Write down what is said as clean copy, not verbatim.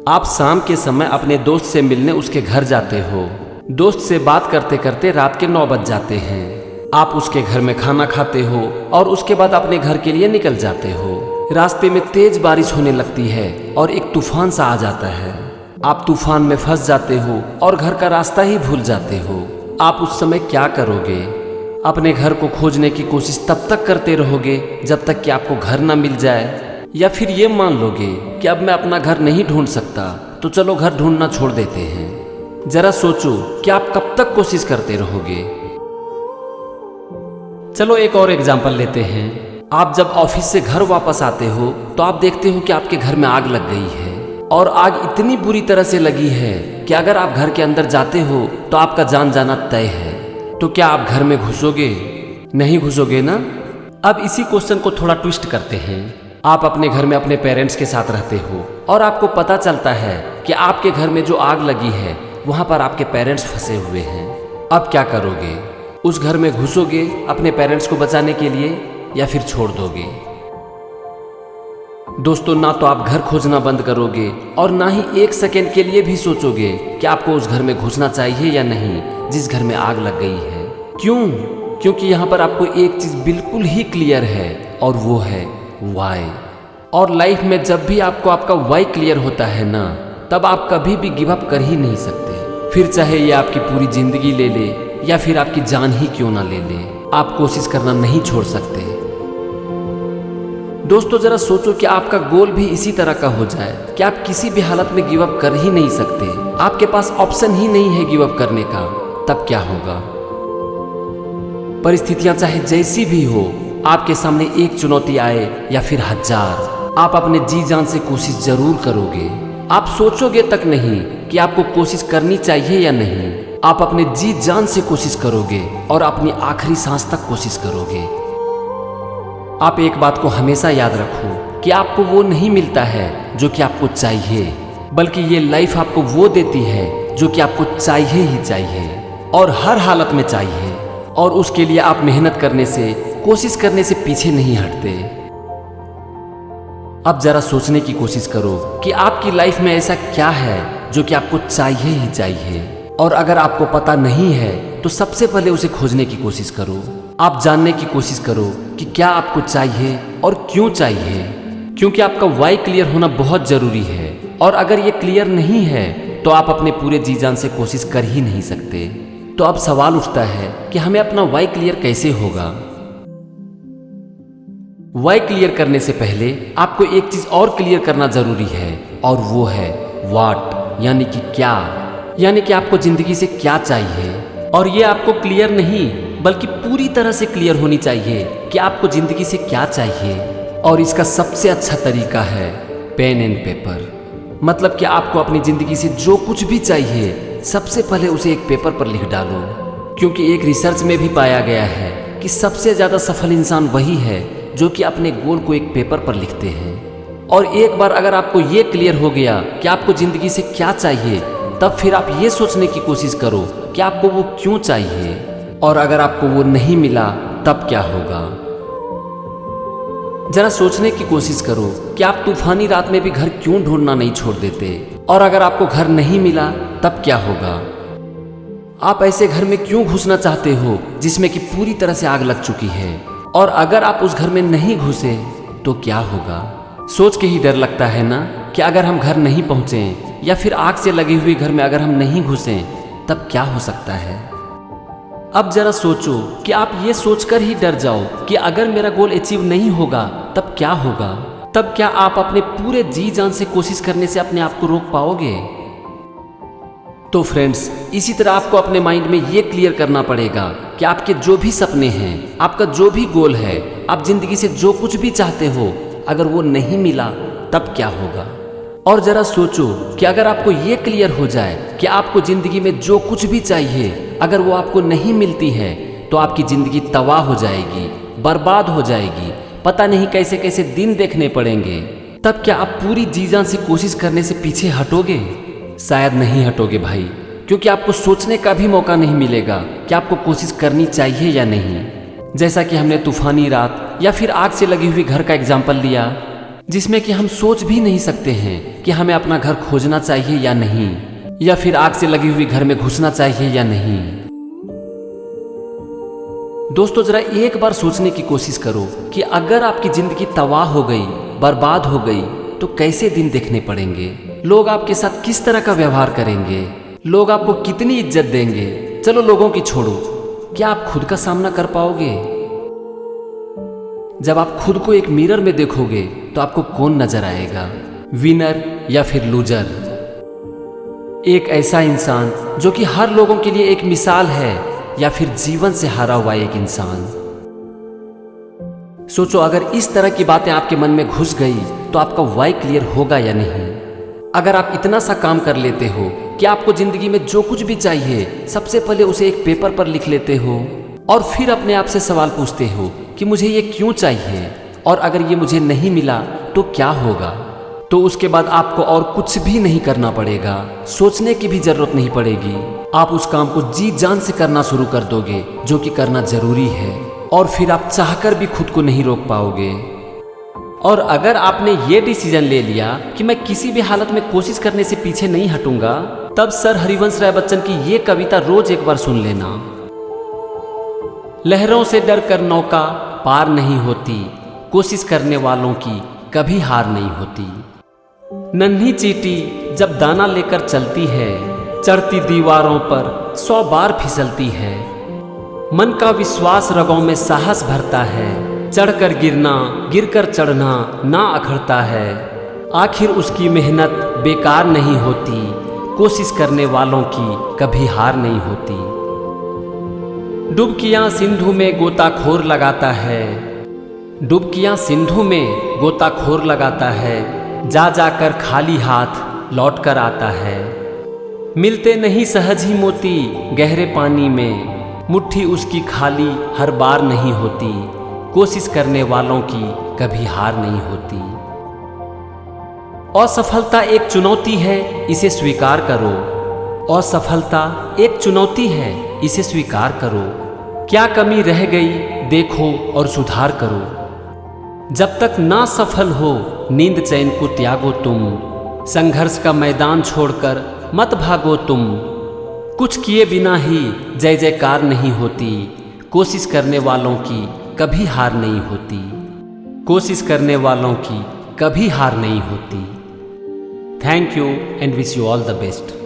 आप शाम के समय अपने दोस्त से मिलने उसके घर जाते हो। दोस्त से बात करते करते रात के 9 बज जाते हैं। आप उसके घर में खाना खाते हो और उसके बाद अपने घर के लिए निकल जाते हो। रास्ते में तेज बारिश होने लगती है और एक तूफान सा आ जाता है। आप तूफान में फंस जाते हो और घर का रास्ता ही भूल जाते हो। आप उस समय क्या करोगे? अपने घर को खोजने की कोशिश तब तक करते रहोगे जब तक कि आपको घर ना मिल जाए, या फिर ये मान लोगे कि अब मैं अपना घर नहीं ढूंढ सकता तो चलो घर ढूंढना छोड़ देते हैं। जरा सोचो कि आप कब तक कोशिश करते रहोगे। चलो एक और एग्जाम्पल लेते हैं। आप जब ऑफिस से घर वापस आते हो तो आप देखते हो कि आपके घर में आग लग गई है, और आग इतनी बुरी तरह से लगी है कि अगर आप घर के अंदर जाते हो तो आपका जान जाना तय है। तो क्या आप घर में घुसोगे? नहीं घुसोगे ना। अब इसी क्वेश्चन को थोड़ा ट्विस्ट करते हैं। आप अपने घर में अपने पेरेंट्स के साथ रहते हो और आपको पता चलता है कि आपके घर में जो आग लगी है वहां पर आपके पेरेंट्स फंसे हुए हैं। अब क्या करोगे? उस घर में घुसोगे अपने पेरेंट्स को बचाने के लिए, या फिर छोड़ दोगे? दोस्तों, ना तो आप घर खोजना बंद करोगे और ना ही एक सेकेंड के लिए भी सोचोगे कि आपको उस घर में घुसना चाहिए या नहीं जिस घर में आग लग गई है। क्यों? क्योंकि यहाँ पर आपको एक चीज बिल्कुल ही क्लियर है, और वो है वाई। और लाइफ में जब भी आपको आपका वाई क्लियर होता है ना, तब आप कभी भी गिव अप कर ही नहीं सकते। फिर चाहे ये आपकी पूरी जिंदगी ले ले या फिर आपकी जान ही क्यों ना ले ले, आप कोशिश करना नहीं छोड़ सकते। दोस्तों, जरा सोचो कि आपका गोल भी इसी तरह का हो जाए कि आप किसी भी हालत में गिव अप कर ही नहीं सकते, आपके पास ऑप्शन ही नहीं है गिव अप करने का। तब क्या होगा? परिस्थितियां चाहे जैसी भी हो, आपके सामने एक चुनौती आए या फिर 1000, आप अपने जी जान से कोशिश जरूर करोगे। आप सोचोगे तक नहीं कि आपको कोशिश करनी चाहिए या नहीं, आप अपने जी जान से कोशिश करोगे और अपनी आखिरी सांस तक कोशिश करोगे। आप एक बात को हमेशा याद रखो कि आपको वो नहीं मिलता है जो कि आपको चाहिए, बल्कि ये लाइफ आपको वो देती है जो कि आपको चाहिए ही चाहिए, और हर हालत में चाहिए। और उसके लिए आप मेहनत करने से, कोशिश करने से पीछे नहीं हटते। अब जरा सोचने की कोशिश करो कि आपकी लाइफ में ऐसा क्या है जो कि आपको चाहिए ही चाहिए, और अगर आपको पता नहीं है तो सबसे पहले उसे खोजने की कोशिश करो। आप जानने की कोशिश करो कि क्या आपको चाहिए और क्यों चाहिए, क्योंकि आपका वाई क्लियर होना बहुत जरूरी है। और अगर ये क्लियर नहीं है तो आप अपने पूरे जी जान से कोशिश कर ही नहीं सकते। तो अब सवाल उठता है कि हमें अपना वाई क्लियर कैसे होगा? वाई क्लियर करने से पहले आपको एक चीज और क्लियर करना जरूरी है, और वो है व्हाट, यानी कि क्या, यानी कि आपको जिंदगी से क्या चाहिए। और ये आपको क्लियर नहीं बल्कि पूरी तरह से क्लियर होनी चाहिए कि आपको जिंदगी से क्या चाहिए। और इसका सबसे अच्छा तरीका है पेन एंड पेपर। मतलब कि आपको अपनी जिंदगी से जो कुछ भी चाहिए सबसे पहले उसे एक पेपर पर लिख डालो, क्योंकि एक रिसर्च में भी पाया गया है कि सबसे ज्यादा सफल इंसान वही है जो कि अपने गोल को एक पेपर पर लिखते हैं। और एक बार अगर आपको ये क्लियर हो गया कि आपको जिंदगी से क्या चाहिए, तब फिर आप ये सोचने की कोशिश करो कि आपको वो क्यों चाहिए। और अगर आपको वो नहीं मिला तब क्या होगा? जरा सोचने की कोशिश करो कि आप तूफानी रात में भी घर क्यों ढूंढना नहीं छोड़ देते। और अगर आपको घर नहीं मिला तब क्या होगा? आप ऐसे घर में क्यों घुसना चाहते हो जिसमें कि पूरी तरह से आग लग चुकी है? और अगर आप उस घर में नहीं घुसे तो क्या होगा? सोच के ही डर लगता है ना कि अगर हम घर नहीं पहुंचे या फिर आग से लगी हुई घर में अगर हम नहीं घुसे तब क्या हो सकता है। अब जरा सोचो कि आप ये सोचकर ही डर जाओ कि अगर मेरा गोल अचीव नहीं होगा तब क्या होगा। तब क्या आप अपने पूरे जी जान से कोशिश करने से अपने आप को रोक पाओगे? तो फ्रेंड्स, इसी तरह आपको अपने माइंड में ये क्लियर करना पड़ेगा कि आपके जो भी सपने हैं, आपका जो भी गोल है, आप जिंदगी से जो कुछ भी चाहते हो, अगर वो नहीं मिला तब क्या होगा। और जरा सोचो कि अगर आपको ये क्लियर हो जाए कि आपको जिंदगी में जो कुछ भी चाहिए, अगर वो आपको नहीं मिलती है तो आपकी जिंदगी तबाह हो जाएगी, बर्बाद हो जाएगी, पता नहीं कैसे कैसे दिन देखने पड़ेंगे। तब क्या आप पूरी जी जान से कोशिश करने से पीछे हटोगे? शायद नहीं हटोगे भाई, क्योंकि आपको सोचने का भी मौका नहीं मिलेगा कि आपको कोशिश करनी चाहिए या नहीं। जैसा कि हमने तूफानी रात या फिर आग से लगी हुई घर का एग्जाम्पल लिया, जिसमें कि हम सोच भी नहीं सकते हैं कि हमें अपना घर खोजना चाहिए या नहीं, या फिर आग से लगी हुई घर में घुसना चाहिए या नहीं। दोस्तों, जरा एक बार सोचने की कोशिश करो कि अगर आपकी जिंदगी तबाह हो गई, बर्बाद हो गई, तो कैसे दिन देखने पड़ेंगे। लोग आपके साथ किस तरह का व्यवहार करेंगे, लोग आपको कितनी इज्जत देंगे। चलो लोगों की छोड़ो, क्या आप खुद का सामना कर पाओगे? जब आप खुद को एक मिरर में देखोगे तो आपको कौन नजर आएगा, विनर या फिर लूजर? एक ऐसा इंसान जो कि हर लोगों के लिए एक मिसाल है, या फिर जीवन से हारा हुआ एक इंसान? सोचो, अगर इस तरह की बातें आपके मन में घुस गई तो आपका वाई क्लियर होगा या नहीं? अगर आप इतना सा काम कर लेते हो कि आपको जिंदगी में जो कुछ भी चाहिए सबसे पहले उसे एक पेपर पर लिख लेते हो और फिर अपने आप से सवाल पूछते हो कि मुझे ये क्यों चाहिए, और अगर ये मुझे नहीं मिला तो क्या होगा, तो उसके बाद आपको और कुछ भी नहीं करना पड़ेगा, सोचने की भी जरूरत नहीं पड़ेगी। आप उस काम को जी जान से करना शुरू कर दोगे जो कि करना जरूरी है, और फिर आप चाहकर भी खुद को नहीं रोक पाओगे। और अगर आपने ये डिसीजन ले लिया कि मैं किसी भी हालत में कोशिश करने से पीछे नहीं हटूंगा, तब सर हरिवंश राय बच्चन की ये कविता रोज एक बार सुन लेना। लहरों से डर कर नौका पार नहीं होती, कोशिश करने वालों की कभी हार नहीं होती। नन्ही चींटी जब दाना लेकर चलती है, चढ़ती दीवारों पर 100 बार फिसलती है। मन का विश्वास रगों में साहस भरता है, चढ़कर गिरना गिरकर चढ़ना ना अखड़ता है। आखिर उसकी मेहनत बेकार नहीं होती, कोशिश करने वालों की कभी हार नहीं होती। डुबकियां सिंधु में गोताखोर लगाता है, डुबकियां सिंधु में गोताखोर लगाता है, जा जाकर खाली हाथ लौट कर आता है। मिलते नहीं सहज ही मोती गहरे पानी में, मुट्ठी उसकी खाली हर बार नहीं होती, कोशिश करने वालों की कभी हार नहीं होती। असफलता एक चुनौती है, इसे स्वीकार करो। असफलता एक चुनौती है, इसे स्वीकार करो। क्या कमी रह गई देखो और सुधार करो। जब तक ना सफल हो नींद चैन को त्यागो तुम, संघर्ष का मैदान छोड़कर मत भागो तुम। कुछ किए बिना ही जय जयकार नहीं होती, कोशिश करने वालों की कभी हार नहीं होती, कोशिश करने वालों की कभी हार नहीं होती। Thank you and wish you all the best.